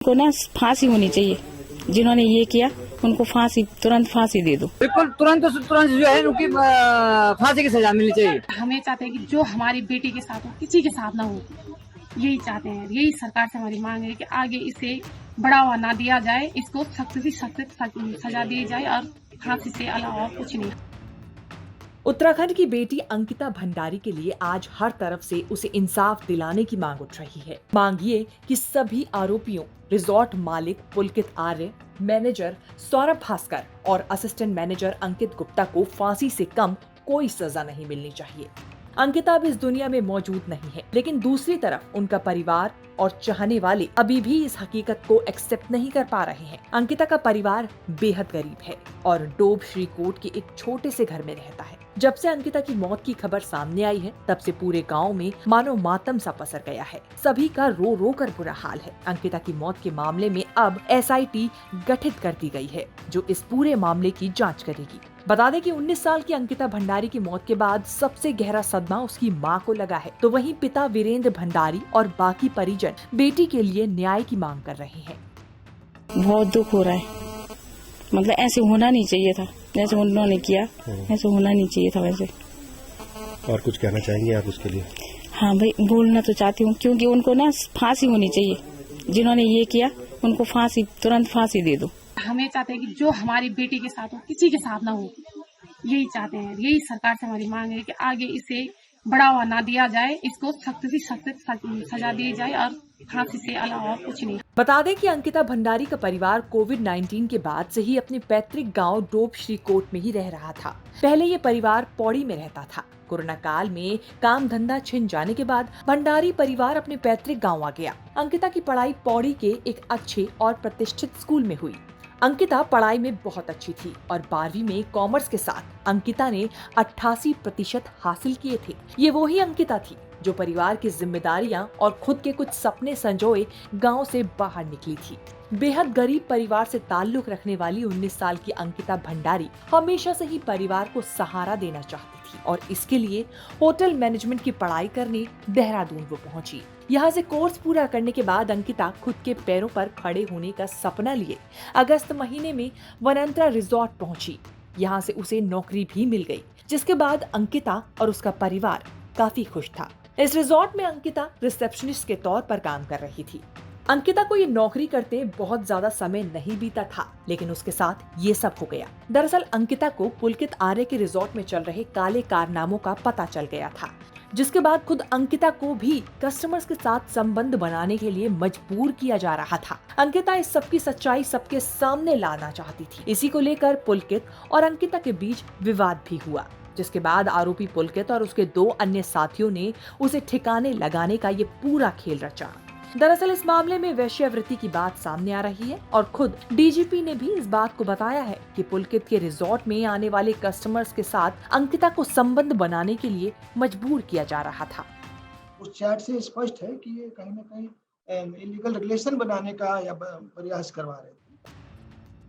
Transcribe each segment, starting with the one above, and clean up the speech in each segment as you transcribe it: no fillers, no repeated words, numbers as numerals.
उनको ना फांसी होनी चाहिए, जिन्होंने ये किया उनको तुरंत फांसी दे दो। बिल्कुल तुरंत जो है उनकी फांसी की सजा मिलनी चाहिए। हमें चाहते हैं कि जो हमारी बेटी के साथ हो किसी के साथ ना हो, यही चाहते हैं। यही सरकार से हमारी मांग है कि आगे इसे बढ़ावा ना दिया जाए, इसको सख्त से सख्त सजा दी जाए और फांसी से अलावा कुछ नहीं। उत्तराखंड की बेटी अंकिता भंडारी के लिए आज हर तरफ से उसे इंसाफ दिलाने की मांग उठ रही है। मांग ये कि सभी आरोपियों, रिजॉर्ट मालिक पुलकित आर्य, मैनेजर सौरभ भास्कर और असिस्टेंट मैनेजर अंकित गुप्ता को फांसी से कम कोई सजा नहीं मिलनी चाहिए। अंकिता अब इस दुनिया में मौजूद नहीं है, लेकिन दूसरी तरफ उनका परिवार और चाहने वाले अभी भी इस हकीकत को एक्सेप्ट नहीं कर पा रहे हैं। अंकिता का परिवार बेहद गरीब है और डोब श्रीकोट के एक छोटे से घर में रहता है। जब से अंकिता की मौत की खबर सामने आई है, तब से पूरे गांव में मानो मातम सा पसर गया है। सभी का रो रो कर बुरा हाल है। अंकिता की मौत के मामले में अब SIT गठित कर दी गई है, जो इस पूरे मामले की जांच करेगी। बता दें कि 19 साल की अंकिता भंडारी की मौत के बाद सबसे गहरा सदमा उसकी मां को लगा है, तो वहीं पिता वीरेंद्र भंडारी और बाकी परिजन बेटी के लिए न्याय की मांग कर रहे हैं। बहुत दुख हो रहा है, मतलब ऐसे होना नहीं चाहिए था, जैसे उन्होंने किया ऐसे होना नहीं चाहिए था। वैसे और कुछ कहना चाहेंगे आप उसके लिए? हाँ भाई, बोलना तो चाहती हूँ, क्योंकि उनको ना फांसी होनी चाहिए, जिन्होंने ये किया उनको तुरंत फांसी दे दो। हमें चाहते हैं कि जो हमारी बेटी के साथ हो किसी के साथ ना हो, यही चाहते हैं। यही सरकार से हमारी मांग है कि आगे इसे बढ़ावा ना दिया जाए, इसको सख्त से सख्त सजा दी जाए और फांसी से अलावा कुछ नहीं। बता दें कि अंकिता भंडारी का परिवार कोविड-19 के बाद से ही अपने पैतृक गांव डोब श्रीकोट में ही रह रहा था। पहले ये परिवार पौड़ी में रहता था। कोरोना काल में काम धंधा छिन जाने के बाद भंडारी परिवार अपने पैतृक गांव आ गया। अंकिता की पढ़ाई पौड़ी के एक अच्छे और प्रतिष्ठित स्कूल में हुई। अंकिता पढ़ाई में बहुत अच्छी थी और 12वीं में कॉमर्स के साथ अंकिता ने 88% हासिल किए थे। ये वही अंकिता थी जो परिवार की जिम्मेदारियां और खुद के कुछ सपने संजोए गांव से बाहर निकली थी। बेहद गरीब परिवार से ताल्लुक रखने वाली 19 साल की अंकिता भंडारी हमेशा से ही परिवार को सहारा देना चाहती थी और इसके लिए होटल मैनेजमेंट की पढ़ाई करने देहरादून वो पहुंची। यहाँ से कोर्स पूरा करने के बाद अंकिता खुद के पैरों पर खड़े होने का सपना लिए अगस्त महीने में वनंतरा रिजॉर्ट पहुंची। यहाँ से उसे नौकरी भी मिल गई, जिसके बाद अंकिता और उसका परिवार काफी खुश था। इस रिजॉर्ट में अंकिता रिसेप्शनिस्ट के तौर पर काम कर रही थी। अंकिता को ये नौकरी करते बहुत ज्यादा समय नहीं बीता था, लेकिन उसके साथ ये सब हो गया। दरअसल अंकिता को पुलकित आर्य के रिजॉर्ट में चल रहे काले कारनामों का पता चल गया था, जिसके बाद खुद अंकिता को भी कस्टमर्स के साथ संबंध बनाने के लिए मजबूर किया जा रहा था। अंकिता इस सब की सच्चाई सबके सामने लाना चाहती थी। इसी को लेकर पुलकित और अंकिता के बीच विवाद भी हुआ, जिसके बाद आरोपी पुलकित और उसके 2 अन्य साथियों ने उसे ठिकाने लगाने का ये पूरा खेल रचा। दरअसल इस मामले में वेश्यावृत्ति की बात सामने आ रही है और खुद DGP ने भी इस बात को बताया है कि पुलकित के रिजॉर्ट में आने वाले कस्टमर्स के साथ अंकिता को संबंध बनाने के लिए मजबूर किया जा रहा था। उस चैट से स्पष्ट है कि ये कहीं न कहीं इलीगल रिलेशन बनाने का या प्रयास करवा रहे थे।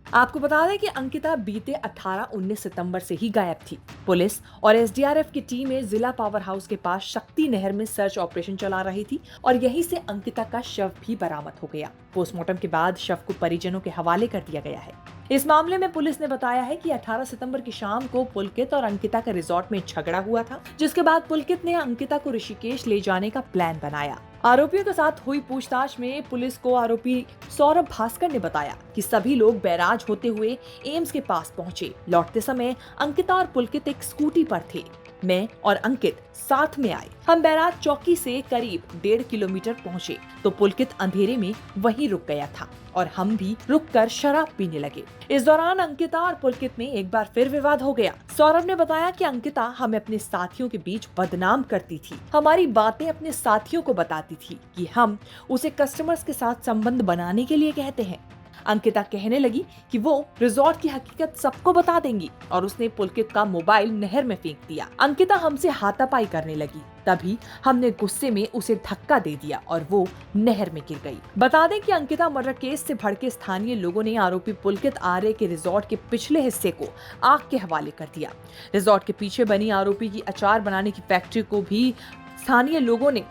आपको बता दें कि अंकिता बीते 18-19 सितंबर से ही गायब थी। पुलिस और SDRF की टीमें जिला पावर हाउस के पास शक्ति नहर में सर्च ऑपरेशन चला रही थी और यहीं से अंकिता का शव भी बरामद हो गया। पोस्टमार्टम के बाद शव को परिजनों के हवाले कर दिया गया है। इस मामले में पुलिस ने बताया है कि 18 सितंबर की शाम को पुलकित और अंकिता का रिजॉर्ट में झगड़ा हुआ था, जिसके बाद पुलकित ने अंकिता को ऋषिकेश ले जाने का प्लान बनाया। आरोपियों के साथ हुई पूछताछ में पुलिस को आरोपी सौरभ भास्कर ने बताया कि सभी लोग बैराज होते हुए एम्स के पास पहुंचे। लौटते समय अंकिता और पुलकित एक स्कूटी पर थे। मैं और अंकित साथ में आए। हम बैराज चौकी से करीब 1.5 किलोमीटर पहुंचे तो पुलकित अंधेरे में वहीं रुक गया था और हम भी रुककर शराब पीने लगे। इस दौरान अंकिता और पुलकित में एक बार फिर विवाद हो गया। सौरभ ने बताया कि अंकिता हमें अपने साथियों के बीच बदनाम करती थी, हमारी बातें अपने साथियों को बताती थी कि हम उसे कस्टमर्स के साथ संबंध बनाने के लिए कहते हैं। अंकिता कहने लगी कि वो रिजॉर्ट की हकीकत सबको बता देंगी और उसने पुलकित का मोबाइल नहर में फेंक दिया। अंकिता हमसे हाथापाई करने लगी, तभी हमने गुस्से में उसे धक्का दे दिया और वो नहर में गिर गई। बता दें कि अंकिता मर्डर केस से भड़के स्थानीय लोगों ने आरोपी पुलकित आर्य के रिजॉर्ट के पिछले हिस्से को आग के हवाले कर दिया। रिजॉर्ट के पीछे बनी आरोपी की अचार बनाने की फैक्ट्री को भी स्थानीय लोगों ने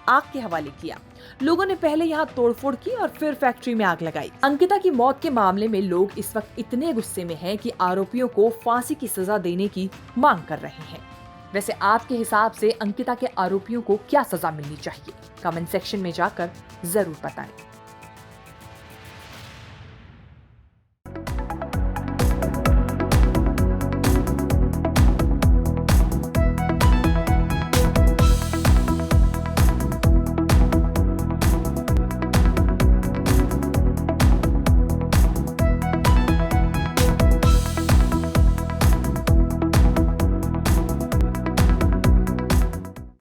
आग के हवाले किया लोगों ने पहले यहाँ तोड़फोड़ की और फिर फैक्ट्री में आग लगाई। अंकिता की मौत के मामले में लोग इस वक्त इतने गुस्से में हैं कि आरोपियों को फांसी की सजा देने की मांग कर रहे हैं। वैसे आपके हिसाब से अंकिता के आरोपियों को क्या सजा मिलनी चाहिए? कमेंट सेक्शन में जाकर जरूर बताएं।